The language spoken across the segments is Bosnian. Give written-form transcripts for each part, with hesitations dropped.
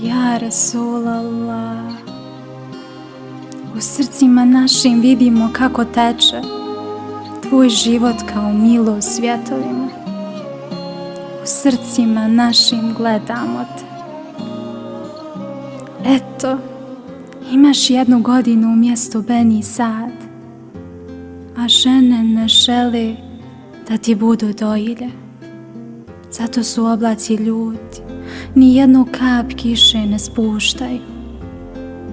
Ja Rasulallah. U srcima našim vidimo kako teče tvoj život kao milo u svjetovima. U srcima našim gledamo te. Eto, imaš 1 godinu umjesto Beni Sad, a žene ne žele da ti budu dojilje. Zato su oblaci ljuti, ni jednu kap kiše ne spuštaju.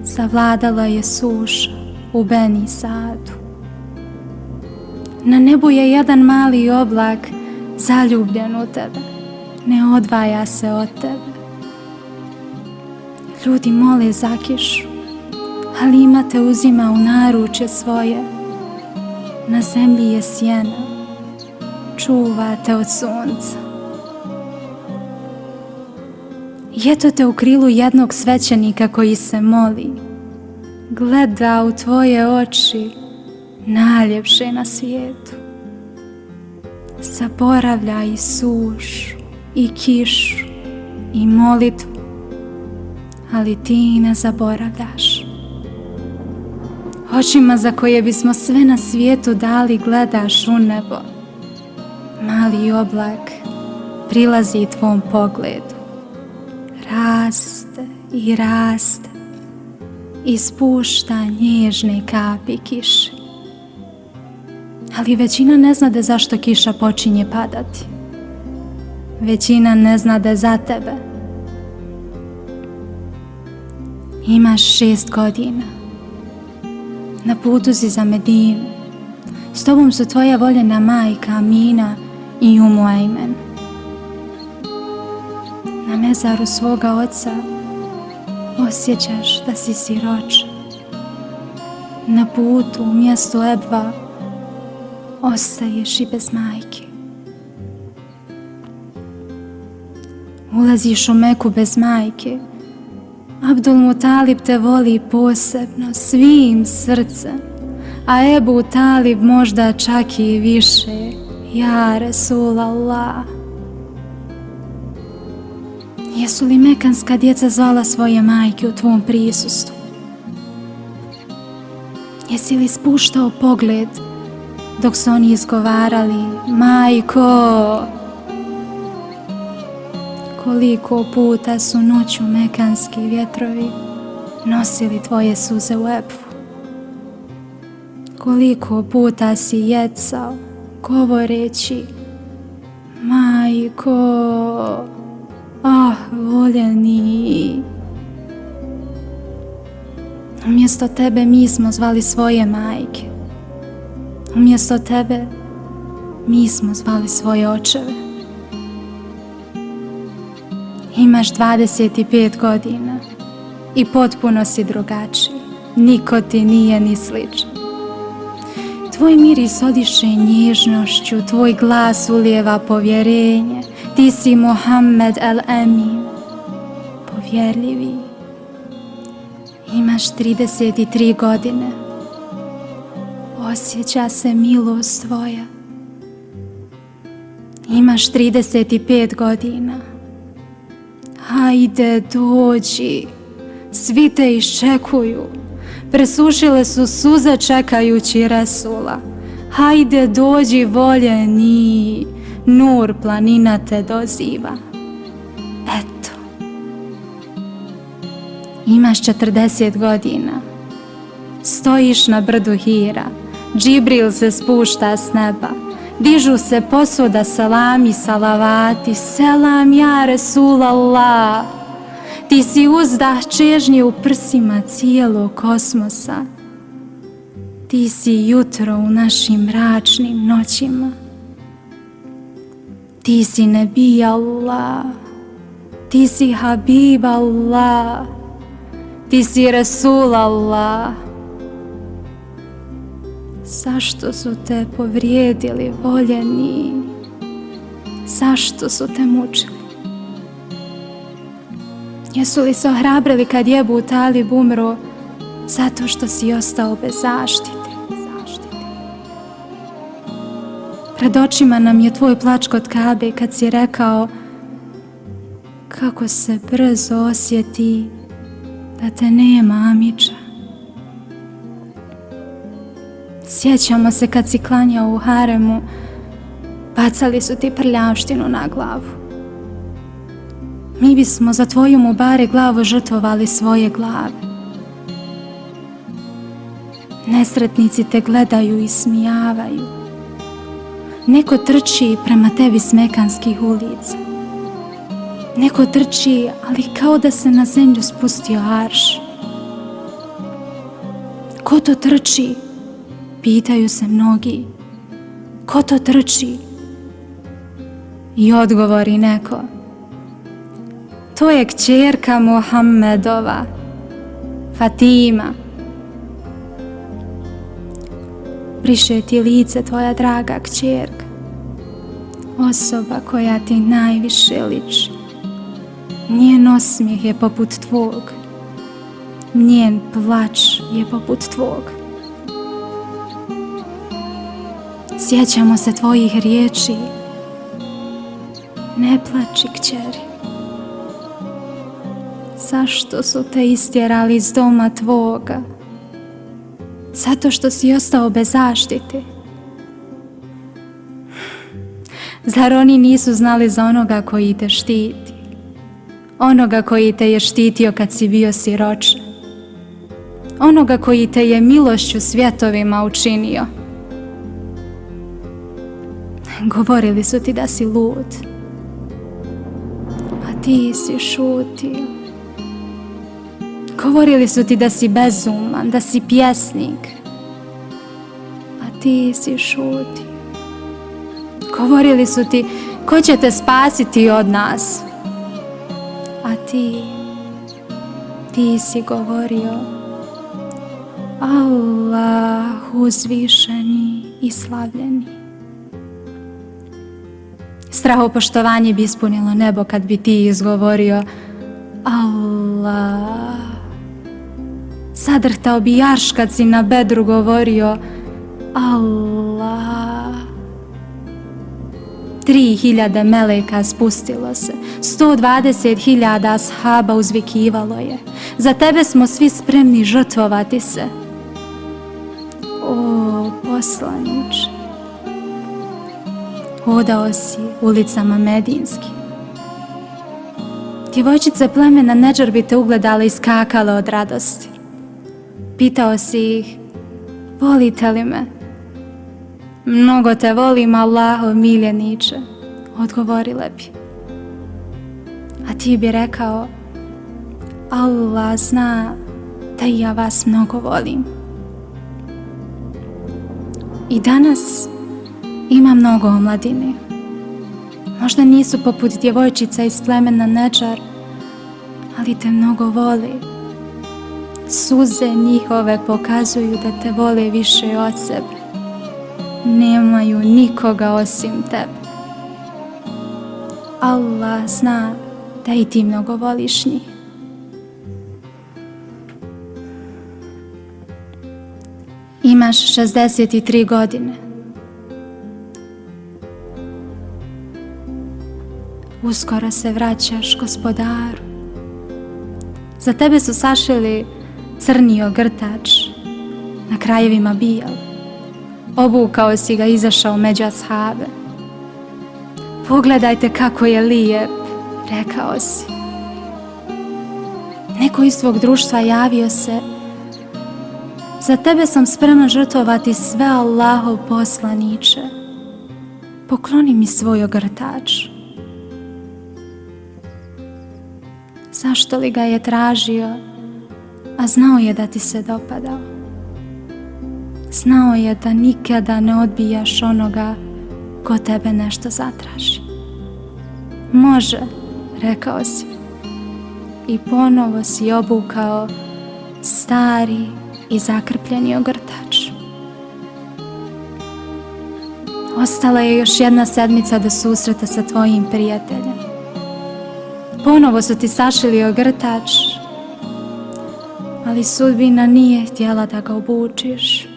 Zavladala je suša u Beni Sadu. Na nebu je jedan mali oblak zaljubljen u tebe, ne odvaja se od tebe. Ljudi mole za kišu, ali ima te uzima u naručje svoje. Na zemlji je sjena, čuva te od sunca. I eto te u krilu jednog svećenika koji se moli, gleda u tvoje oči, najljepše na svijetu. Zaboravlja i sušu, i kišu, i molitvu, ali ti ne zaboravljaš. Očima za koje bismo sve na svijetu dali gledaš u nebo. Mali oblak prilazi tvom pogledu. Raste i raste i spušta nježne kapi kiše. Ali većina ne znade zašto kiša počinje padati. Većina ne znade za tebe. Imaš 6 godina. Na putu si za Medinu. S tobom su tvoja voljena majka Amina i Umu Ajmen. Na mezaru svoga oca osjećaš da si siroče. Na putu u mjestu Ebva ostaješ i bez majke. Ulaziš u Meku bez majke. Abdul Mutalib te voli posebno, svim srcem, a Ebu Talib možda čak i više. Ja Rasulallah. Jesu li mekanska djeca zvala svoje majke u tvom prisustvu? Jesi li spuštao pogled dok su oni izgovarali majko? Koliko puta su noću mekanski vjetrovi nosili tvoje suze u Ebvu? Koliko puta si jecao govoreći majko, voljeni. Umjesto tebe mi smo zvali svoje majke. Umjesto tebe mi smo zvali svoje očeve. Imaš 25 godina i potpuno si drugačiji. Niko ti nije ni sličan. Tvoj miris odiše nježnošću, tvoj glas ulijeva povjerenje. Ti si Muhammed el-Amin, povjerljivi. Imaš 33 godine. Osjeća se milost tvoja. Imaš 35 godina. Hajde, dođi. Svi te iščekuju. Presušile su suze čekajući Resula. Hajde, dođi, voljeni. Nur planina te doziva. Eto. Imaš 40 godina. Stojiš na brdu Hira. Džibril se spušta s neba. Dižu se posuda salami, salavati. Selam ja Rasulallah. Ti si uzdah čežnje u prsima cijelog kosmosa. Ti si jutro u našim mračnim noćima. Ti si Nebi Allah. Ti si Habib Allah. Ti si Rasul Allah. Zašto su te povrijedili, voljeni? Zašto su te mučili? Jesu li se ohrabrili kad je Ebu Talib umro zato što si ostao bez zaštite? Pred očima nam je tvoj plač kod Kabe kad si rekao kako se brzo osjeti da te nema, Amidža. Sjećamo se kad si klanjao u haremu, bacali su ti prljavštinu na glavu. Mi bismo za tvoju Mubare glavu žrtvovali svoje glave. Nesretnici te gledaju i smijavaju. Neko trči prema tebi s Mekanskih ulica. Neko trči, ali kao da se na zemlju spustio arš. Ko to trči? Pitaju se mnogi. Ko to trči? I odgovori neko. To je kćerka Muhammedova, Fatima. Briše ti lice tvoja draga kćerka, osoba koja ti najviše liči. Njen osmijeh je poput tvog, njen plač je poput tvog. Sjećamo se tvojih riječi. Ne plači, kćeri. Zašto su te istjerali iz doma tvoga? Zato što si ostao bez zaštite. Zar oni nisu znali za onoga koji te štiti? Onoga koji te je štitio kad si bio siroče. Onoga koji te je milošću svjetovima učinio. Govorili su ti da si lud, a ti si šutio. Govorili su ti da si bezuman, da si pjesnik, a ti si šutio. Govorili su ti ko će te spasiti od nas, a ti si govorio Allah uzvišeni i slavljeni. Strahopoštovanje bi ispunilo nebo kad bi ti izgovorio Allah. Zadrhtao bi jarš kad si na bedru govorio Allah. 3000 meleka spustilo se, 120.000 ashaba uzvikivalo je. Za tebe smo svi spremni žrtvovati se. O poslaniče, hodao si ulicama Medinski. Djevojčice plemena Nedžar bi te ugledale i skakale od radosti. Pitao si ih, volite li me? Mnogo te volim, Allahov miljeniče, odgovorile bi. A ti bi rekao, Allah zna da i ja vas mnogo volim. I danas ima mnogo omladine. Možda nisu poput djevojčica iz plemena Nedžar, ali te mnogo voli. Suze njihove pokazuju da te vole više od sebe. Nemaju nikoga osim tebe. Allah zna da i ti mnogo voliš njih. Imaš 63 godine. Uskoro se vraćaš Gospodaru. Za tebe su sašili crni ogrtač, na krajevima bijel. Obukao si ga, izašao među ashabe. Pogledajte kako je lijep, rekao si. Neko iz tvog društva javio se. Za tebe sam spremna žrtvovati sve, Allahov poslaniče. Pokloni mi svoj ogrtač. Zašto li ga je tražio, a znao je da ti se dopadao? Znao je da nikada ne odbijaš onoga ko tebe nešto zatraži. Može, rekao si. I ponovo si obukao stari i zakrpljeni ogrtač. Ostala je još jedna sedmica do susreta sa tvojim prijateljem. Ponovo su ti sašili ogrtač, ali sudbina nije htjela da ga obučiš.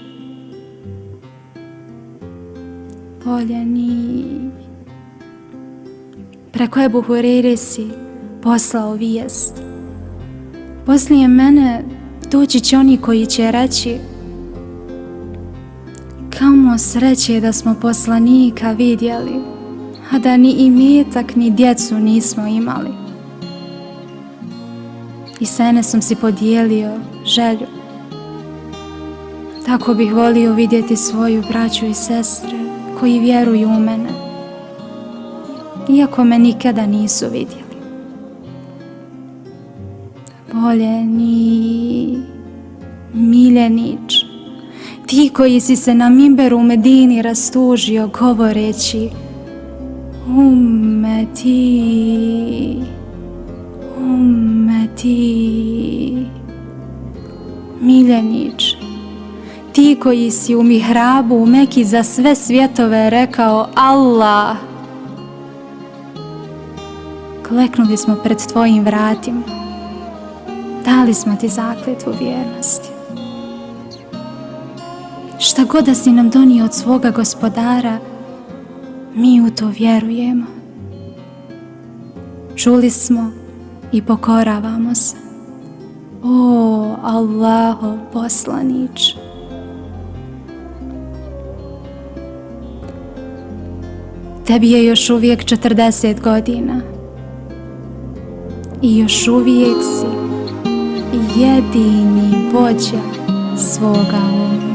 Voljeni, preko Ebu Hureyre si poslao vijest. Poslije mene doći će oni koji će reći: kamo sreće da smo poslanika vidjeli, a da ni imetak ni djecu nismo imali. I sa Enesom si podijelio želju. Tako bih volio vidjeti svoju braću i sestre koji vjeruju u mene, iako me nikada nisu vidjeli. Voljeni miljenič, ti koji si se na mimberu u Medini rastužio govoreći: ummeti, ummeti. Miljenič, ti koji si u mihrabu u Meki za sve svjetove rekao Allah. Kleknuli smo pred tvojim vratima, dali smo ti zakletvu vjernosti. Šta god da si nam donio od svoga Gospodara, mi u to vjerujemo. Čuli i pokoravamo se. O Allahov poslaniče, tebi je još uvijek 40 godina i još uvijek si jedini vođa svoga uma.